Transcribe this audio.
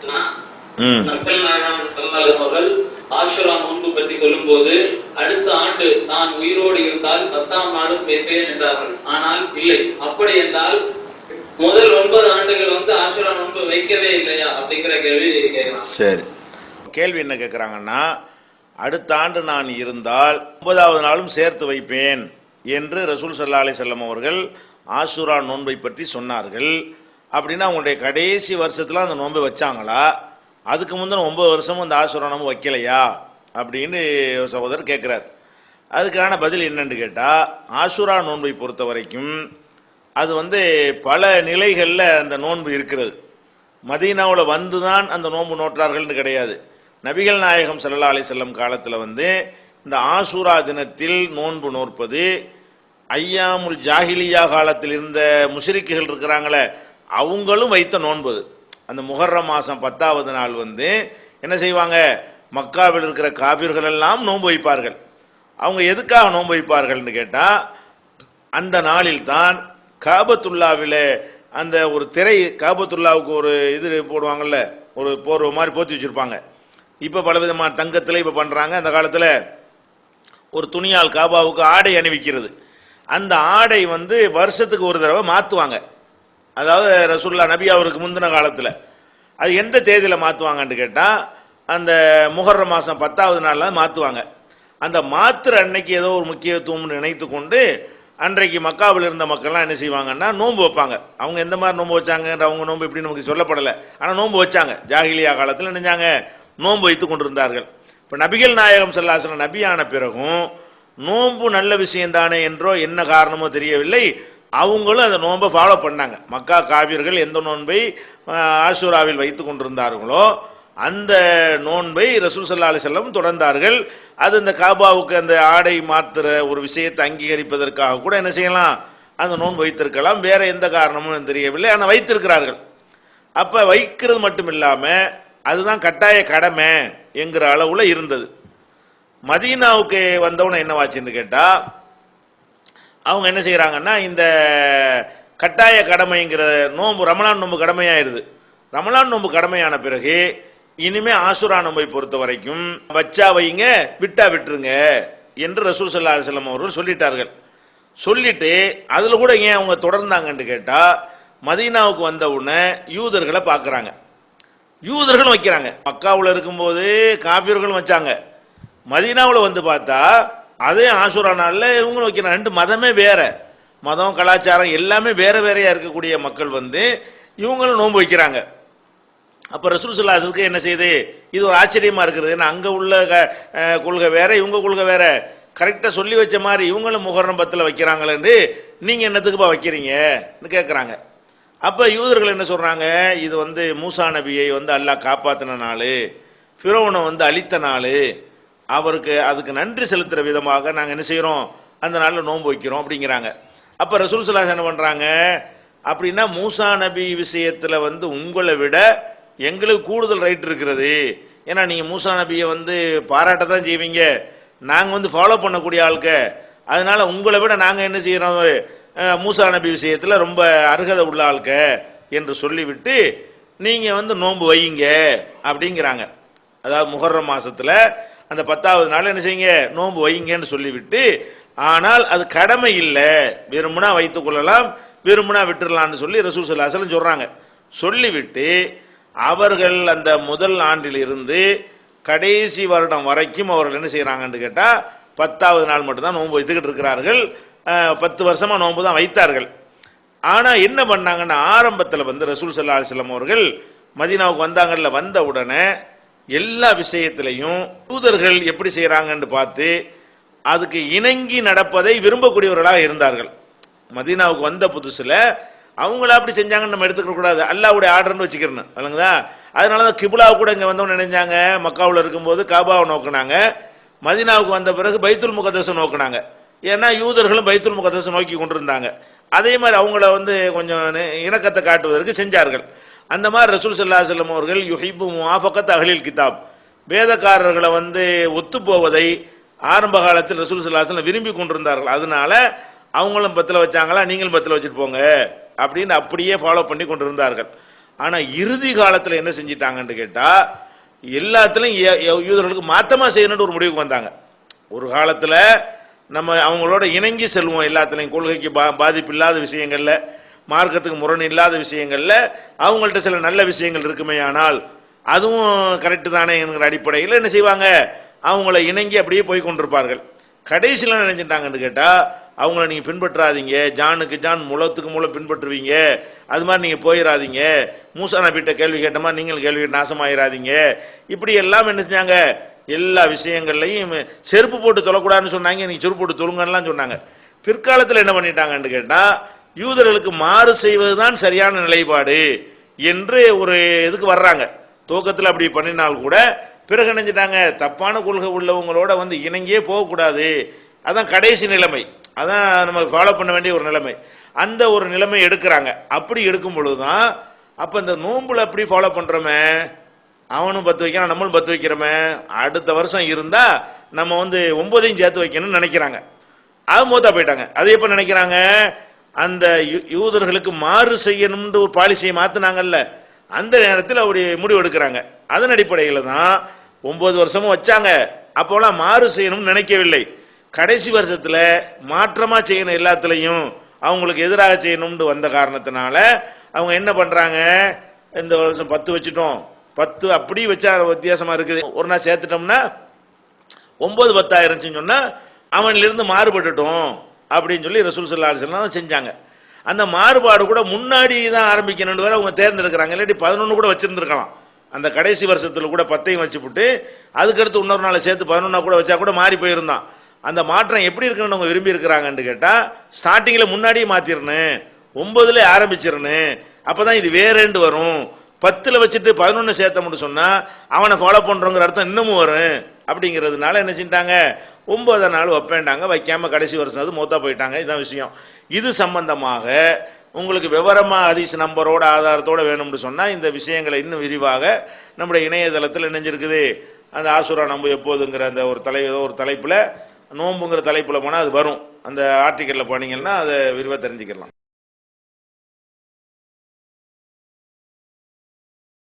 நபிகள் நாயகம் ஸல்லல்லாஹு அலைஹி அவர்கள் ஆஷுரா நோன்பு பற்றி சொல்லும் போது அடுத்த ஆண்டு நான் உயிரோடு இருந்தால் 10ஆம் நாளும் வைப்பேன் என்றார்கள். ஆனால் இல்லை, அப்படி என்றால் முதல் 9 ஆண்டுகள் ஆஷுரா நோன்பு வைக்கவே இல்லையா அப்படிங்கிற கேள்வி கேட்கலாம். சரி, கேள்வி என்ன கேட்குறாங்கன்னா, அடுத்த ஆண்டு நான் இருந்தால் 9வது நாளும் சேர்த்து வைப்பேன் என்று ரசூல் ஸல்லல்லாஹு அலைஹி வஸல்லம் அவர்கள் ஆஷுரா நோன்பை பற்றி சொன்னார்கள். அப்படின்னா அவங்களுடைய கடைசி வருஷத்துல அந்த நோன்பை வச்சாங்களா, அதுக்கு முந்தின 9 வருஷமும் அந்த ஆஷுரா நோன்பு வைக்கலையா அப்படின்னு சகோதரர் கேட்குறார். அதுக்கான பதில் என்னன்னு கேட்டால், ஆஷுரா நோன்பை பொறுத்த வரைக்கும் அது பல நிலைகளில் அந்த நோன்பு இருக்கிறது. மதீனாவில் வந்து தான் அந்த நோன்பு நோற்றார்கள்னு கிடையாது. நபிகள் நாயகம் ஸல்லல்லாஹு அலைஹி வஸல்லம் காலத்தில் இந்த ஆஷுரா தினத்தில் நோன்பு நோற்பது ஐயாமுல் ஜாஹிலியா காலத்தில் இருந்த முஷ்ரிக்குகள் இருக்கிறாங்களே அவங்களும் வைத்த நோன்பது. அந்த முஹர்ரம் மாதம் 10வது நாள் என்ன செய்வாங்க, மக்காவில் இருக்கிற காபிர்கள் எல்லாம் நோன்பு வைப்பார்கள். அவங்க எதுக்காக நோன்பு வைப்பார்கள்னு கேட்டால், அந்த நாளில் தான் காபத்துல்லாவில் அந்த ஒரு திரை, காபத்துல்லாவுக்கு ஒரு இது போடுவாங்கல்ல, ஒரு போர்வை மாதிரி போத்தி வச்சுருப்பாங்க. இப்போ பலவிதமான தங்கத்தில் இப்போ பண்ணுறாங்க. அந்த காலத்தில் ஒரு துணியால் காபாவுக்கு ஆடை அணிவிக்கிறது. அந்த ஆடை வருஷத்துக்கு ஒரு தடவை மாற்றுவாங்க. அதாவது ரசூலுல்லாஹ் நபி அவருக்கு முந்தின காலத்தில் அது எந்த தேதியில் மாற்றுவாங்கன்னு கேட்டால், அந்த முஹர்ரம் மாதம் 10வது நாளில் மாற்றுவாங்க. அந்த மாத்திர அன்னைக்கு ஏதோ ஒரு முக்கியத்துவம்னு நினைத்து கொண்டு அன்றைக்கு மக்காவில் இருந்த மக்கள்லாம் என்ன செய்வாங்கன்னா நோன்பு வைப்பாங்க. அவங்க எந்த மாதிரி நோன்பு வச்சாங்கன்ற அவங்க நோன்பு எப்படி நமக்கு சொல்லப்படலை, ஆனால் நோன்பு வச்சாங்க. ஜாஹிலியா காலத்தில் நினைஞ்சாங்க நோன்பு வைத்து கொண்டிருந்தார்கள். இப்போ நபிகள் நாயகம் ஸல்லல்லாஹு அலைஹி வஸல்லம் நபியான பிறகும் நோன்பு நல்ல விஷயம்தானே என்றோ என்ன காரணமோ தெரியவில்லை, அவங்களும் அந்த நோன்பை ஃபாலோ பண்ணாங்க. மக்கா காபிர்கள் எந்த நோன்பை ஆஷுராவில் வைத்து கொண்டிருந்தார்களோ அந்த நோன்பை ரசூல் ஸல்லல்லாஹு அலைஹி வஸல்லம் தொடர்ந்தார்கள். அது இந்த காபாவுக்கு அந்த ஆடை மாற்றுற ஒரு விஷயத்தை அங்கீகரிப்பதற்காக கூட என்ன செய்யலாம், அந்த நோன்பு வைத்திருக்கலாம். வேற எந்த காரணமும் தெரியவில்லை, ஆனால் வைத்திருக்கிறார்கள். அப்போ வைக்கிறது மட்டும் இல்லாமல் அதுதான் கட்டாய கடமை என்கிற அளவுல இருந்தது. மதீனாவுக்கு வந்தவன என்னவாச்சுன்னு கேட்டால், அவங்க என்ன செய்கிறாங்கன்னா, இந்த கட்டாய கடமைங்கிற நோன்பு ரமலான் நோன்பு கடமையாயிருது. ரமலான் நோன்பு கடமையான பிறகு இனிமே ஆஷுரா நோன்பை பொறுத்த வரைக்கும் வச்சா வைங்க, விட்டா விட்டுருங்க என்று ரசூல் ஸல்லல்லாஹு அலைஹி வஸல்லம் அவர்கள் சொல்லிட்டார்கள். சொல்லிட்டு அதில் கூட ஏன் அவங்க தொடர்ந்தாங்கன்னு கேட்டால், மதீனாவுக்கு வந்த உடனே யூதர்களை பார்க்குறாங்க, யூதர்களும் வைக்கிறாங்க. மக்காவில் இருக்கும்போது காபிர்களும் வச்சாங்க. மதீனாவில் வந்து பார்த்தா அதே ஆஷுரா நாளில் இவங்களும் வைக்கிறாங்க. ரெண்டு மதமே வேற, மதம் கலாச்சாரம் எல்லாமே வேற வேறையா இருக்கக்கூடிய மக்கள் இவங்களும் நோன்பு வைக்கிறாங்க. அப்போ ரசூல் ஸல்லல்லாஹு அலைஹி வஸல்லம் என்ன செய்யுது, இது ஒரு ஆச்சரியமா இருக்குது. ஏன்னா அங்கே உள்ள கொள்கை வேற, இவங்க கொள்கை வேற. கரெக்டாக சொல்லி வச்ச மாதிரி இவங்களும் முஹர்ரம் 10ல் வைக்கிறாங்களேன்னு நீங்கள் என்னத்துக்குப்பா வைக்கிறீங்கன்னு கேட்குறாங்க. அப்போ யூதர்கள் என்ன சொல்கிறாங்க, இது மூசா நபியை அல்லாஹ் காப்பாற்றின நாள், ஃபிரௌனை அழித்த நாள், அவருக்கு அதுக்கு நன்றி செலுத்துகிற விதமாக நாங்கள் என்ன செய்கிறோம், அந்த நாளில் நோன்பு வைக்கிறோம் அப்படிங்கிறாங்க. அப்போ ரசூல் ஸல்லல்லாஹு அலைஹி வஸல்லம் என்ன பண்ணுறாங்க அப்படின்னா, மூசா நபி விஷயத்தில் உங்களை விட எங்களுக்கு கூடுதல் ரைட் இருக்கிறது. ஏன்னா நீங்கள் மூசா நபியை பாராட்ட தான் செய்வீங்க, நாங்கள் ஃபாலோ பண்ணக்கூடிய ஆளுக்க, அதனால உங்களை விட நாங்கள் என்ன செய்கிறோம், மூசா நபி விஷயத்தில் ரொம்ப அருகதை உள்ள ஆளுக்க என்று சொல்லிவிட்டு நீங்கள் நோன்பு வையுங்க அப்படிங்கிறாங்க. அதாவது முஹர்ரம் மாதத்தில் அந்த 10வது நாள் என்ன செய்யுங்க, நோன்பு வையுங்கன்னு சொல்லிவிட்டு, ஆனால் அது கடமை இல்லை, விரும்புனா வைத்துக் கொள்ளலாம், விரும்புனா விட்டுடலான்னு சொல்லி ரசூல் ஸல்லல்லாஹு அலைஹி வஸல்லம் சொல்றாங்க. சொல்லிவிட்டு அவர்கள் அந்த முதல் ஆண்டில் இருந்து கடைசி வருடம் வரைக்கும் அவர்கள் என்ன செய்யறாங்கன்னு கேட்டா 10வது நாள் மட்டும்தான் நோன்பு வைத்துக்கிட்டு இருக்கிறார்கள். 10 வருஷமா நோன்பு தான் வைத்தார்கள். ஆனா என்ன பண்ணாங்கன்னா, ஆரம்பத்தில் ரசூல் ஸல்லல்லாஹு அலைஹி வஸல்லம் அவர்கள் மதீனாவுக்கு வந்தாங்கல்ல, வந்த உடனே எல்லா விஷயத்திலையும் யூதர்கள் எப்படி செய்யறாங்கன்னு பார்த்து அதுக்கு இணங்கி நடப்பதை விரும்பக்கூடியவர்களாக இருந்தார்கள். மதீனாவுக்கு வந்த புதுசுல அவங்கள அப்படி செஞ்சாங்கன்னு நம்ம எடுத்துக்க கூடாது, அல்லாஹ்வுடைய ஆர்டர்னு வச்சுக்கிறேன் இல்லைங்களா. அதனாலதான் கிப்லாவை கூட இங்க வந்தவங்க நினைஞ்சாங்க, மக்காவில் இருக்கும்போது காபாவை நோக்கினாங்க, மதீனாவுக்கு வந்த பிறகு பைத்துல் முகத்தஸை நோக்கினாங்க. ஏன்னா யூதர்களும் பைத்துல் முகத்தஸை நோக்கி கொண்டிருந்தாங்க. அதே மாதிரி அவங்கள கொஞ்சம் இணக்கத்தை காட்டுவதற்கு செஞ்சார்கள். அந்த மாதிரி ரசூல் ஸல்லல்லாஹு அலைஹி வஸல்லம் அவர்கள் யுஹிப்பு முஆஃபகத் அஹ்லில் கிதாப், வேதக்காரர்களை ஒத்து போவதை ஆரம்ப காலத்தில் ரசூல் ஸல்லல்லாஹு அலைஹி வஸல்லம் விரும்பி கொண்டிருந்தார்கள். அதனால அவங்களும் 10ல் வச்சாங்களா, நீங்களும் 10ல் வச்சுட்டு போங்க அப்படின்னு அப்படியே ஃபாலோ பண்ணி கொண்டிருந்தார்கள். ஆனா இறுதி காலத்துல என்ன செஞ்சிட்டாங்கன்னு கேட்டா எல்லாத்துலயும் யூதர்களுக்கு மாத்தமா செய்யணும்னு ஒரு முடிவுக்கு வந்தாங்க. ஒரு காலத்துல நம்ம அவங்களோட இணங்கி செல்வோம், எல்லாத்துலயும் கொள்கைக்கு பாதிப்பு இல்லாத விஷயங்கள்ல, மார்க்கத்துக்கு முரண் இல்லாத விஷயங்கள்ல அவங்கள்ட்ட சில நல்ல விஷயங்கள் இருக்குமே, ஆனால் அதுவும் கரெக்டு தானே என்கிற அடிப்படையில் என்ன செய்வாங்க, அவங்கள இணங்கி அப்படியே போய் கொண்டிருப்பார்கள். கடைசியில் நினைச்சிட்டாங்கன்னு கேட்டா அவங்கள நீங்க பின்பற்றாதீங்க, ஜானுக்கு ஜான் முளத்துக்கு மூலம் பின்பற்றுவீங்க, அது மாதிரி நீங்க போயிடாதீங்க, மூசா நபிட்ட கேள்வி கேட்ட மாதிரி நீங்கள் கேள்வி நாசமாயிராதீங்க, இப்படி எல்லாம் என்ன செஞ்சாங்க, எல்லா விஷயங்கள்லையும் செருப்பு போட்டு தொழக்கூடாதுன்னு சொன்னாங்க, நீங்க செருப்பு போட்டு தொழுங்கன்னு சொன்னாங்க. பிற்காலத்தில் என்ன பண்ணிட்டாங்கன்னு கேட்டா யூதர்களுக்கு மாறு செய்வதுதான் சரியான நிலைப்பாடு என்று ஒரு இதுக்கு வர்றாங்க. துவக்கத்தில் அப்படி பண்ணினால் கூட பிறகு நினைச்சிட்டாங்க தப்பான கொள்கை உள்ளவங்களோட வந்து இணங்கியே போகக்கூடாது, அதான் கடைசி நிலைமை, அதான் நம்ம ஃபாலோ பண்ண வேண்டிய ஒரு நிலைமை. அந்த ஒரு நிலைமை எடுக்கிறாங்க. அப்படி எடுக்கும் பொழுதுதான் அப்ப இந்த நோன்புல அப்படி ஃபாலோ பண்றோமே, அவனும் 10 வைக்கிறான் நம்மளும் 10 வைக்கிறோமே, அடுத்த வருஷம் இருந்தா நம்ம வந்து 9ஐயும் சேர்த்து வைக்கணும்னு நினைக்கிறாங்க. அது மூத்தா போயிட்டாங்க. அது எப்ப நினைக்கிறாங்க, அந்த யூதர்களுக்கு மாறு செய்யணும்னு ஒரு பாலிசியை மாத்தினாங்கல்ல, அந்த நேரத்தில் அப்படி முடிவு எடுக்கிறாங்க. அதன் அடிப்படையில் தான் 9 வருஷமும் வச்சாங்க. அப்போலாம் மாறு செய்யணும்னு நினைக்கவில்லை. கடைசி வருஷத்துல மாற்றமா செய்யணும், எல்லாத்துலயும் அவங்களுக்கு எதிராக செய்யணும்னு வந்த காரணத்தினால அவங்க என்ன பண்றாங்க, இந்த வருஷம் 10 வச்சுட்டோம், 10 அப்படி வச்சா வித்தியாசமா இருக்குது, ஒரு நாள் சேர்த்துட்டோம்னா 9 10 ஆயிருச்சுன்னு சொன்னா அவனிலிருந்து மாறுபட்டுட்டோம் அப்படின்னு சொல்லி ரசூல் ஸல்லல்லாஹு அலைஹி வஸல்லம் செஞ்சாங்க. அந்த மாறுபாடு கூட முன்னாடி தான் ஆரம்பிக்கணும்னு வேற அவங்க தேர்ந்தெடுக்கிறாங்க. இல்லாட்டி 11 கூட வச்சிருந்துருக்கலாம். அந்த கடைசி வருஷத்துல கூட 10ஐயும் வச்சுவிட்டு அதுக்கடுத்து இன்னொரு நாளை சேர்த்து 11 கூட வச்சா கூட மாறி போயிருந்தான். அந்த மாற்றம் எப்படி இருக்குன்னு அவங்க விரும்பி இருக்கிறாங்கன்னு கேட்டா ஸ்டார்டிங்ல முன்னாடியே மாத்திரணும், 9ல ஆரம்பிச்சிடணும், அப்பதான் இது வேறேண்டு வரும். 10ல வச்சுட்டு 11 சேர்த்தோம்னு சொன்னா அவனை ஃபாலோ பண்றோங்கிற அர்த்தம் இன்னமும் வரும். அப்படிங்கிறதுனால என்ன செஞ்சிட்டாங்க, 9 நாள் வைப்பேண்டாங்க, வைக்காம கடைசி வருஷம் அது மூத்தா போயிட்டாங்க. இதுதான் விஷயம். இது சம்பந்தமாக உங்களுக்கு விவரமா ஹதீஸ் நம்பரோட ஆதாரத்தோட வேணும்னு சொன்னா இந்த விஷயங்களை இன்னும் விரிவாக நம்முடைய இணையதளத்தில் இணைஞ்சிருக்குது. அந்த ஆசுரா நோன்பு எப்போதுங்கிற அந்த ஒரு தலைப்புல நோன்புங்கிற தலைப்புல போனா அது வரும். அந்த ஆர்டிக்கல்ல போனீங்கன்னா அதை விரிவா தெரிஞ்சுக்கலாம்.